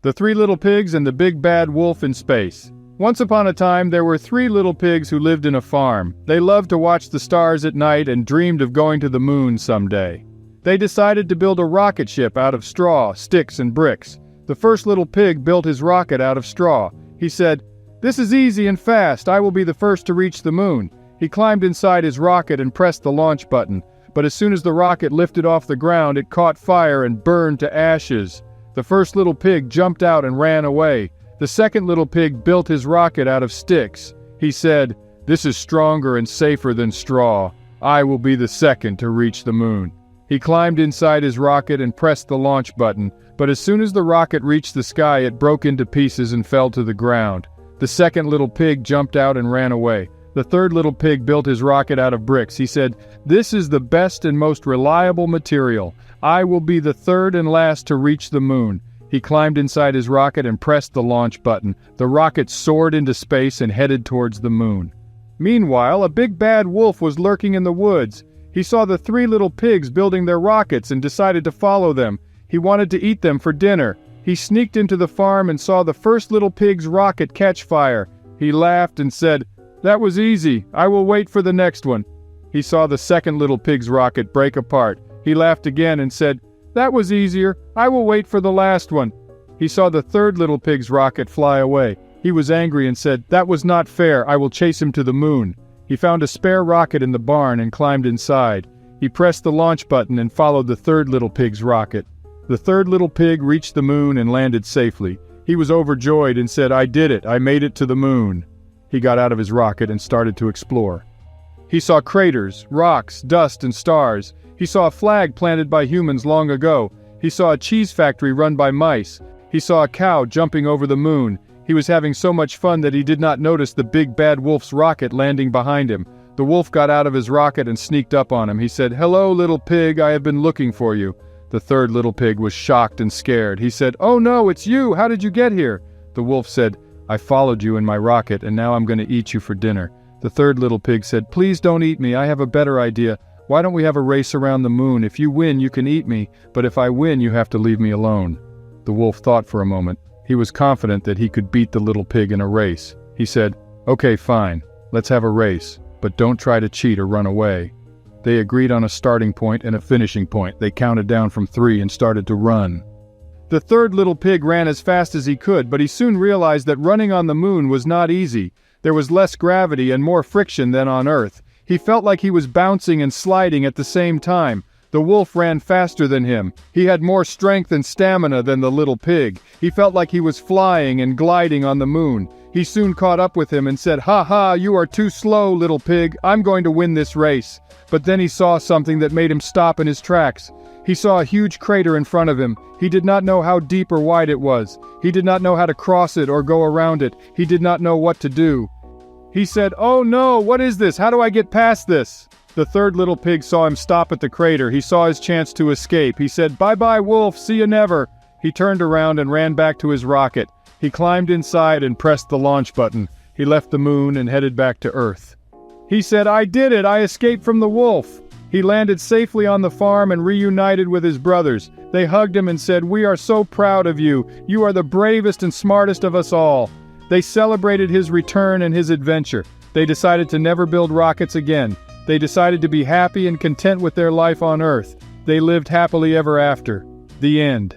The Three Little Pigs and the Big Bad Wolf in Space. Once upon a time, there were three little pigs who lived in a farm. They loved to watch the stars at night and dreamed of going to the moon someday. They decided to build a rocket ship out of straw, sticks, and bricks. The first little pig built his rocket out of straw. He said, "This is easy and fast. I will be the first to reach the moon." He climbed inside his rocket and pressed the launch button. But as soon as the rocket lifted off the ground, it caught fire and burned to ashes. The first little pig jumped out and ran away. The second little pig built his rocket out of sticks. He said, "This is stronger and safer than straw. I will be the second to reach the moon." He climbed inside his rocket and pressed the launch button, but as soon as the rocket reached the sky, it broke into pieces and fell to the ground. The second little pig jumped out and ran away. The third little pig built his rocket out of bricks. He said, "This is the best and most reliable material. I will be the third and last to reach the moon." He climbed inside his rocket and pressed the launch button. The rocket soared into space and headed towards the moon. Meanwhile, a big bad wolf was lurking in the woods. He saw the three little pigs building their rockets and decided to follow them. He wanted to eat them for dinner. He sneaked into the farm and saw the first little pig's rocket catch fire. He laughed and said, "That was easy. I will wait for the next one." He saw the second little pig's rocket break apart. He laughed again and said, "That was easier. I will wait for the last one." He saw the third little pig's rocket fly away. He was angry and said, "That was not fair. I will chase him to the moon." He found a spare rocket in the barn and climbed inside. He pressed the launch button and followed the third little pig's rocket. The third little pig reached the moon and landed safely. He was overjoyed and said, "I did it. I made it to the moon." He got out of his rocket and started to explore. He saw craters, rocks, dust, and stars. He saw a flag planted by humans long ago. He saw a cheese factory run by mice. He saw a cow jumping over the moon. He was having so much fun that he did not notice the big bad wolf's rocket landing behind him. The wolf got out of his rocket and sneaked up on him. He said, "Hello, little pig, I have been looking for you." The third little pig was shocked and scared. He said, "Oh no, it's you! How did you get here?" The wolf said, "I followed you in my rocket, and now I'm going to eat you for dinner." The third little pig said, "Please don't eat me. I have a better idea. Why don't we have a race around the moon? If you win, you can eat me, but if I win, you have to leave me alone." The wolf thought for a moment. He was confident that he could beat the little pig in a race. He said, "Okay, fine. Let's have a race, but don't try to cheat or run away." They agreed on a starting point and a finishing point. They counted down from 3 and started to run. The third little pig ran as fast as he could, but he soon realized that running on the moon was not easy. There was less gravity and more friction than on Earth. He felt like he was bouncing and sliding at the same time. The wolf ran faster than him. He had more strength and stamina than the little pig. He felt like he was flying and gliding on the moon. He soon caught up with him and said, "Ha ha, you are too slow, little pig. I'm going to win this race." But then he saw something that made him stop in his tracks. He saw a huge crater in front of him. He did not know how deep or wide it was. He did not know how to cross it or go around it. He did not know what to do. He said, "Oh no, what is this? How do I get past this?" The third little pig saw him stop at the crater. He saw his chance to escape. He said, "Bye-bye, wolf, see you never." He turned around and ran back to his rocket. He climbed inside and pressed the launch button. He left the moon and headed back to Earth. He said, "I did it! I escaped from the wolf!" He landed safely on the farm and reunited with his brothers. They hugged him and said, "We are so proud of you. You are the bravest and smartest of us all." They celebrated his return and his adventure. They decided to never build rockets again. They decided to be happy and content with their life on Earth. They lived happily ever after. The end.